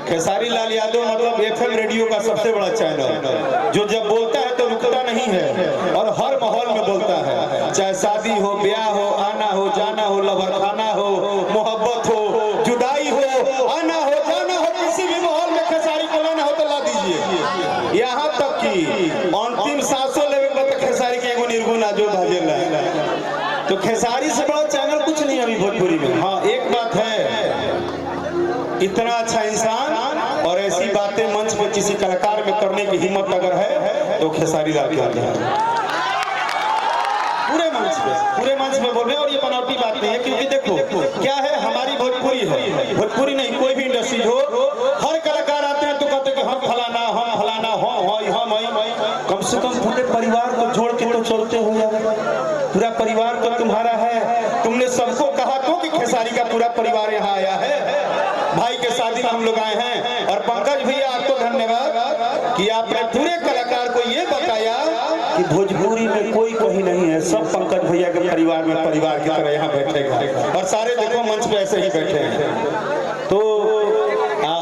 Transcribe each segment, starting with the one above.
खेसारी लाल यादव मतलब FM radio का सबसे बड़ा चैनल, जो जब बोलता है तो रुकता नहीं है और हर माहौल में बोलता है, चाहे शादी हो, ब्याह हो, आना हो, जाना हो, लवर खाना हो, मोहब्बत हो, जुदाई हो, आना हो, जाना हो, किसी भी माहौल में खेसारी को लाना हो तो ला दीजिए। यहाँ तक कि अंतिम सांसों लेवे तो खेसारी के एगो निर्गुण आजो भाजेला। तो खेसारी से बड़ा चैनल कुछ नहीं अभी भोजपुरी में। हाँ एक बात है, इतना अच्छा इंसान और ऐसी बातें मंच में किसी कलाकार में करने की हिम्मत अगर है तो खेसारी लाल के आगे है। पूरे मंच में बोल रहे हैं। और ये बनावटी बात नहीं है, क्योंकि देखो क्या है, हमारी भोजपुरी है, भोजपुरी नहीं कोई भी इंडस्ट्री हो, हर कलाकार आते हैं तो कहते हैं कि हम फलाना कम से कम पूरे परिवार को जोड़ के तो चलते हो यार। पूरा परिवार तो तुम्हारा है, तुमने सबको कहा तो कि खेसारी का पूरा परिवार यहाँ आया है, भाई के शादी में हम लोग आए हैं। और पंकज भैया आपको धन्यवाद कि आपने पूरे कलाकार को ये बताया कि भोजपुरी में कोई कहीं नहीं है, सब पंकज भैया के परिवार में परिवार की तरह यहाँ बैठेगा। और सारे देखो मंच पे ऐसे ही बैठे हैं। तो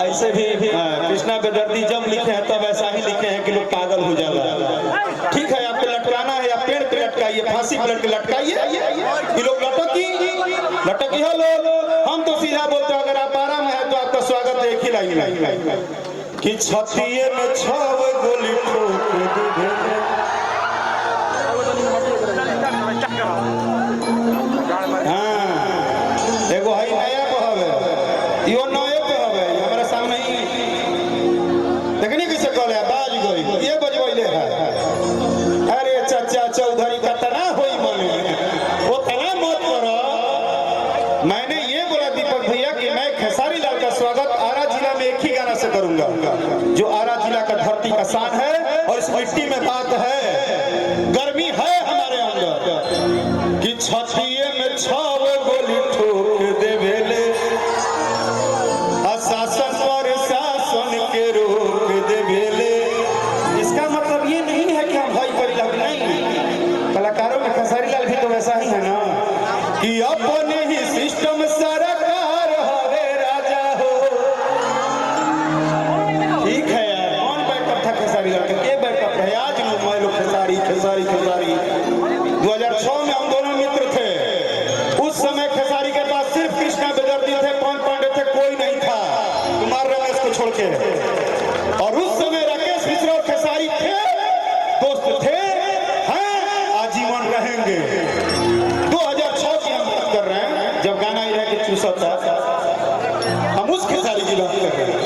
ऐसे भी कृष्णा बेदर्दी जब लिखे हैं तब ऐसा ही लिखे हैं कि लोग पागल हो जाएगा। ठीक है, आपको लटकाना है, आप पेड़ पे लटकाइए, फांसी पे लटकाइए, कि लोग लटकी हो लोग। हम तो सीधा बोलते हैं, अगर आप आराम है तो आपका स्वागत है एक ही लाइन कि छतिए में 6 गोली ठोक दे। हाँ एगो है नया कहवे, यो नए कहवे, हमारे सामने ही देखनी कैसे कहले बाज गई, ये बजवैले है। अरे चाचा चौधरी का तना होई मने, वो तना मत करो। मैंने ये बोला दीपक भैया कि मैं खेसारी लाल का स्वागत आरा जिला में एक ही गाना से करूंगा, जो आरा जिला का धरती का शान है और इस मिट्टी में बात है, गर्मी है हमारे अंदर कि छतिए में 6 गोली ठोक देवेले, अशासन पर शासन के रोक देवेले। इसका मतलब ये नहीं है कि हम भाई पर लग नहीं, कलाकारों में खेसारी लाल भी तो वैसा ही है ना कि अपने ही सिस्टम सरकार हवे राजा हो। ठीक है यार, कौन बैकअप था खेसारी लाल का? के बैकअप है आज लोग, मैं लोग खेसारी 2006 में हम दोनों मित्र थे। उस समय खेसारी के पास सिर्फ कृष्णा बेदर्दी थे, पवन पांडे थे, कोई नहीं था कुमार रमेश को छोड़ के। और उस समय राकेश मिश्रा और खेसारी थे, दोस्त थे, हैं, आजीवन रहेंगे। 2006 की हम बात कर रहे हैं, जब गाना ये है कि चूसा था, हम उस खेसारी की बात कर रहे हैं।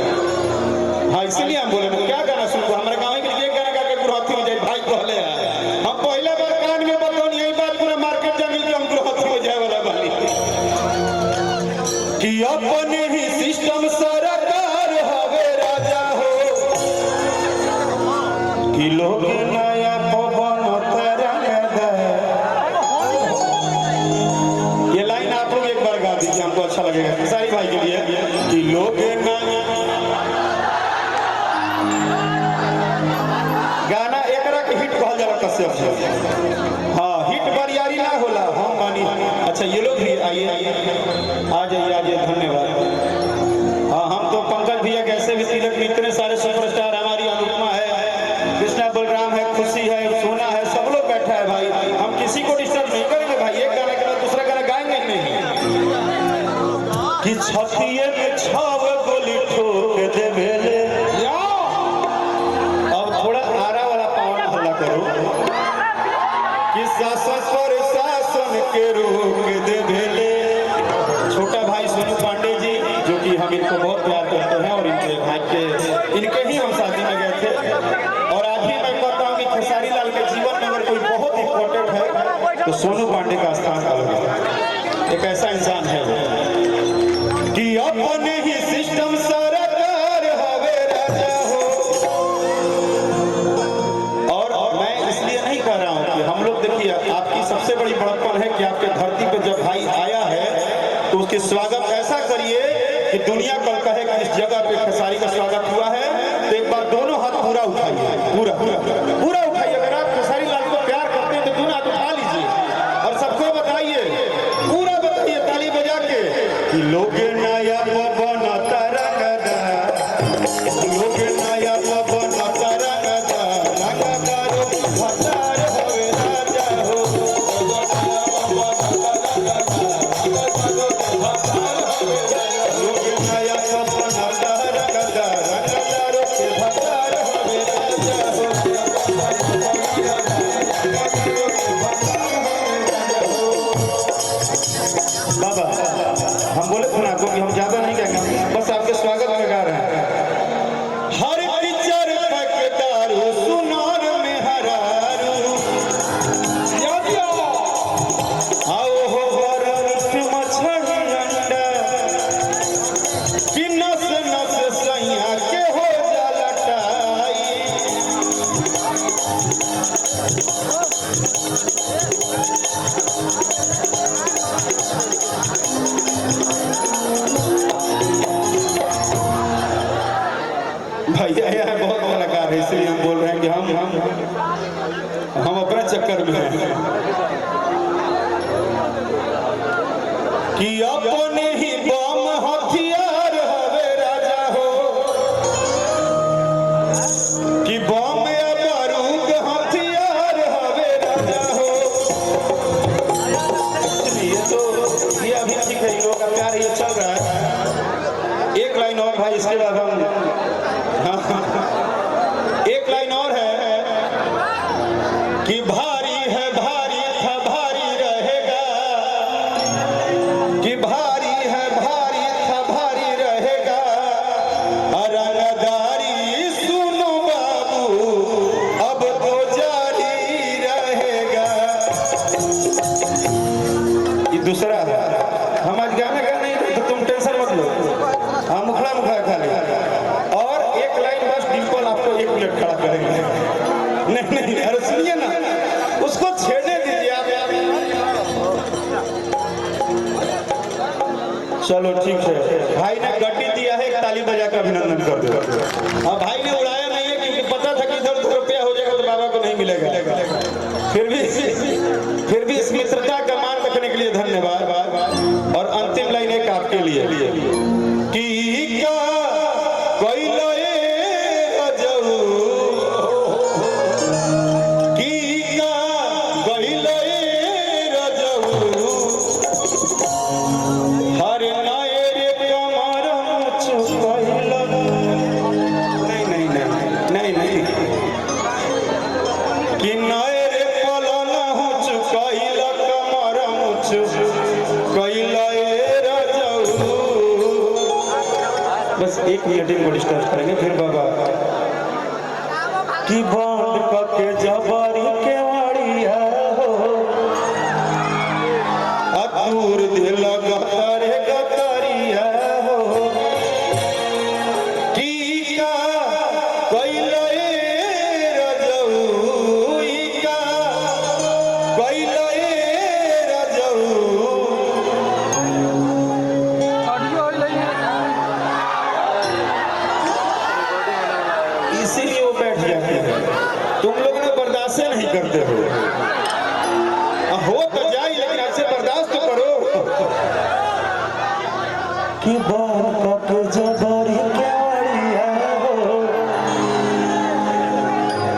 हाँ इसलिए हम बोले क्या गाना सुनको, हमारे गाँव के लिए गाना गा के गुरहथी हो जाए भाई कहले। हम पहले बार कान में बताओ यही बात पूरा मार्केट जा मिल के हम गुरहथी हो जाए वाला बाली कि अपने ही सिस्टम सरकार हवे राजा हो, कि लोग नया पवन तरंगदा। ये लाइन आप लोग एक बार गा दीजिए, हमको अच्छा लगेगा खेसारी भाई के लिए कि लोग गाना एकरा के हिट कहल जाला कश्यप से। हाँ हिट बरियारी ना होला, हम मानी। अच्छा ये लोग भी आइए आ जाइए, धन्यवाद। हाँ हम तो पंकज भैया कैसे भी तिलक, इतने सारे सुपरस्टार, हमारी अनुपमा है, कृष्णा बलराम है, खुशी है, सोना है, सब लोग बैठा है भाई। हम किसी को डिस्टर्ब नहीं करेंगे भाई, एक गाना के बाद दूसरा गाना गाएंगे नहीं कि छतिए में 6 गोली ठोक देवेले। के रोक दे भेले। छोटा भाई सोनू पांडे जी, जो कि हम इनको बहुत प्यार करते हैं और इनके भाई के इनके ही हम शादी में गए थे। और आज भी मैं कहता हूँ कि खेसारी लाल के जीवन में अगर कोई बहुत इंपॉर्टेंट है तो सोनू पांडे का स्थान अलग है। एक ऐसा इंसान है कि अपने ही सिस्टम सरकार हवे राजा हो। और मैं इसलिए नहीं कह रहा हूँ कि हम लोग, देखिए आपकी सबसे बड़ी बड़प्पन है कि आपके धरती पे जब भाई आया है तो उसके स्वागत ऐसा करिए कि दुनिया कल कहे कि इस जगह पे खेसारी का स्वागत हुआ है। तो एक बार दोनों हाथ पूरा उठाइए, पूरा उठाइए। अगर आप खेसारी लाल को प्यार करते हैं तो दोनों हाथ उठा लीजिए और सबको बताइए, पूरा बताइए ताली बजा के कि लोग नया पवन तरंगदा। लोग नया पवन तरंगदा रंगदारो भतार होवे राजा हो लोग नया पवन तरंगदा रंगदारो के भतार होवे राजा हो बाबा हम बोले थे ना आपको कि हम ज्यादा नहीं कहेंगे, बस आपके स्वागत में गा रहे हैं। हर टीचर पकदारू सुनार में हरारू आओ हो बरस मछली अंडा कि नस नस सैया के हो जा लटाई भैया यहाँ बहुत कलाकार है, इसलिए हम बोल रहे हैं कि हम अपने चक्कर में हैं कि अपने ही बम हथियार हवे राजा हो कि बम या बारूद हथियार हवे राजा हो। ये तो ये अभी ठीक है, लोगों का प्यार ये चल रहा है। एक लाइन और भाई, इसके बाद हम एक लाइन और है कि भारी है भारी था भारी रहेगा कि भारी है भारी था भारी रहेगा रंगदारी सुनो बाबू अब तो जारी रहेगा। ये दूसरा हम आज गाना गा नहीं रहे तो तुम टेंशन मत लो, हम मुखड़ा मुखड़ा खा ले और एक लाइन बस डिम्पल आपको 1 मिनट खड़ा करेंगे। नहीं अरे सुनिए ना, उसको छेड़ने दीजिए आप। चलो ठीक है, भाई ने गड्डी दिया है, एक ताली बजा कर अभिनंदन कर दो। अब भाई ने उड़ाया नहीं है क्योंकि पता था कि इधर 2 रुपया हो जाएगा तो बाबा को नहीं मिलेगा। फिर भी इस मित्रता का मान रखने के लिए धन्यवाद। और अंतिम लाइन एक आपके लिए कि कोई बस 1 मिनट में स्टार्ट करेंगे फिर बाबा की बांध के जबारी के वाड़िया हो अतूर दिल गतारे गतारिया हो की का कैलए रजऊ का कैलए रजऊ इसीलिए वो बैठ जाते हैं। तुम लोग ने बर्दाश्त नहीं करते हो तो जाए लेकिन ऐसे बर्दाश्त तो करो कि बात जबारी के वाड़िया हो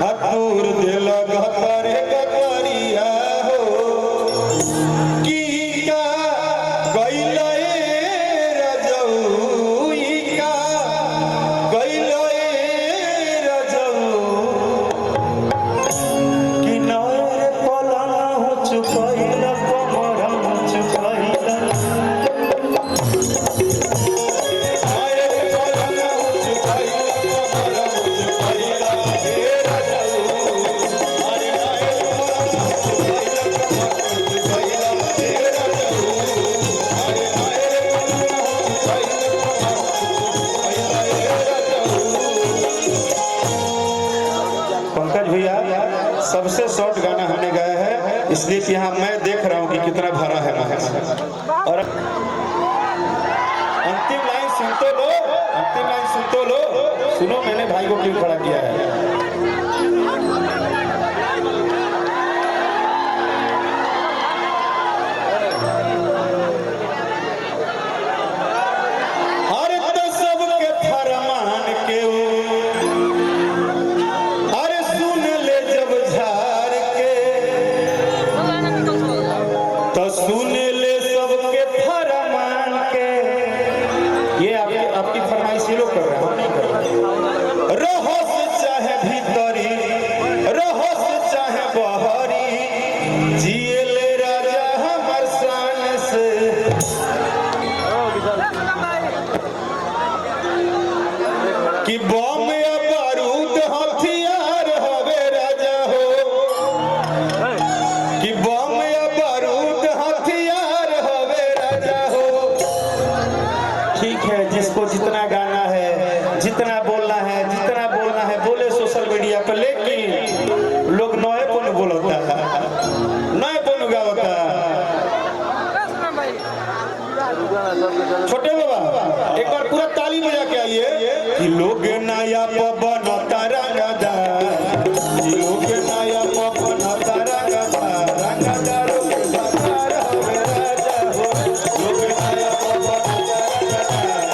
अतूर दिल गतारे गतारिया हो की का कैलए रजऊ का कैलए पंकज भैया सबसे शॉर्ट गाना हमने गाया है, इसलिए कि यहाँ मैं देख रहा हूँ कि कितना भरा है और अंतिम लाइन सुन तो लो, अंतिम लाइन सुन तो लो। सुनो मैंने भाई को क्यों खड़ा किया है। हर तो सबके फरमान सहयोग कर रहे हैं। रहो से चाहे भीतरी, रहो से चाहे बहरी, जिए ले राजा हमर शान से। कि बम या बारूद हथियार हवे राजा हो, कि बम या बारूद हथियार हवे राजा हो। ठीक है, जिसको जितना गाना है, जितना बोलना है, जितना बोलना है बोले सोशल मीडिया पर, लेकिन लोग नए पन बोलता है, नए पन गावता। छोटे बाबा एक बार पूरा ताली बजा के आइए। कि लोग नया पवन तारंगदा, लोग नया पवन तारंगदा, रंगदारों के सरकार हवे राजा हो। लोग नया पवन तारंगदा,